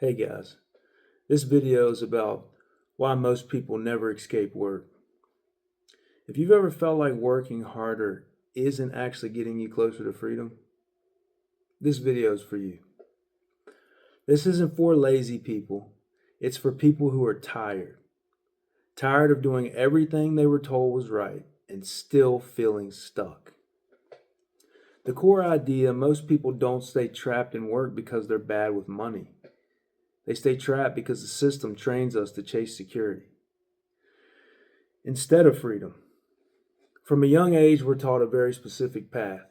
Hey guys, this video is about why most people never escape work. If you've ever felt like working harder isn't actually getting you closer to freedom, this video is for you. This isn't for lazy people, it's for people who are tired of doing everything they were told was right and still feeling stuck. The core idea: most people don't stay trapped in work because they're bad with money. They stay trapped because the system trains us to chase security instead of freedom. From a young age, we're taught a very specific path: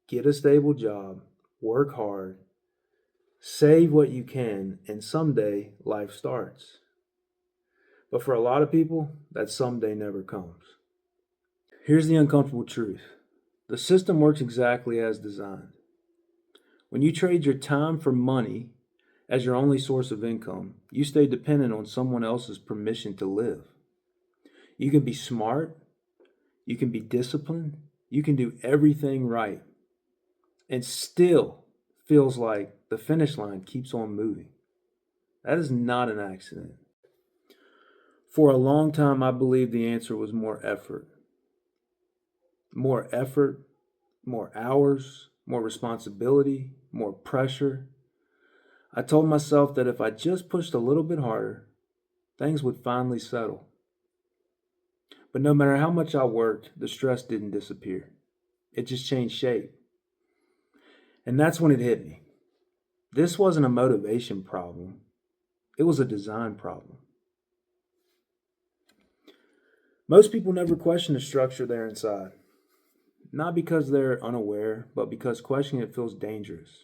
get a stable job, work hard, save what you can, and someday life starts. But for a lot of people, that someday never comes. Here's the uncomfortable truth: the system works exactly as designed. When you trade your time for money as your only source of income, you stay dependent on someone else's permission to live. You can be smart, you can be disciplined, you can do everything right, and still feels like the finish line keeps on moving. That is not an accident. For a long time, I believed the answer was more effort. More effort, more hours, more responsibility, more pressure. I told myself that if I just pushed a little bit harder, things would finally settle. But no matter how much I worked, the stress didn't disappear. It just changed shape. And that's when it hit me. This wasn't a motivation problem, it was a design problem. Most people never question the structure they're inside, not because they're unaware, but because questioning it feels dangerous.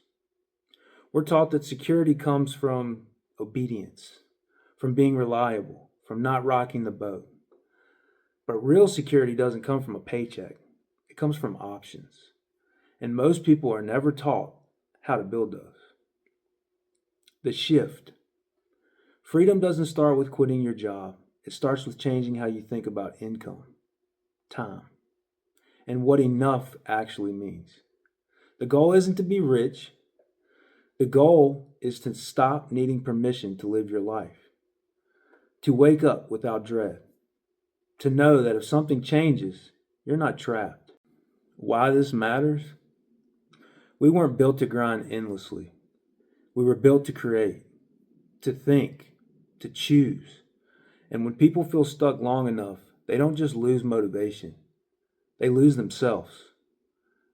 We're taught that security comes from obedience, from being reliable, from not rocking the boat. But real security doesn't come from a paycheck, it comes from options. And most people are never taught how to build those. The shift. Freedom doesn't start with quitting your job. It starts with changing how you think about income, time, and what enough actually means. The goal isn't to be rich. The goal is to stop needing permission to live your life, to wake up without dread, to know that if something changes, you're not trapped. Why this matters? We weren't built to grind endlessly. We were built to create, to think, to choose. And when people feel stuck long enough, they don't just lose motivation, they lose themselves.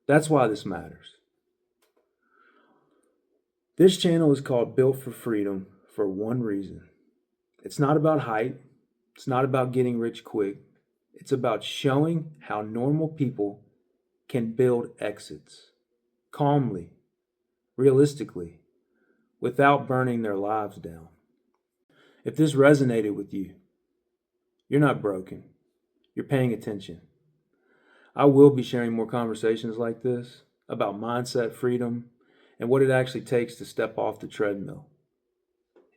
That's why this matters. This channel is called Built for Freedom for one reason. It's not about hype, it's not about getting rich quick. It's about showing how normal people can build exits calmly, realistically, without burning their lives down. If this resonated with you, you're not broken, you're paying attention. I will be sharing more conversations like this about mindset, freedom, and what it actually takes to step off the treadmill.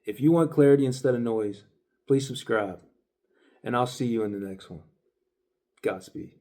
If you want clarity instead of noise, please subscribe, and I'll see you in the next one. Godspeed.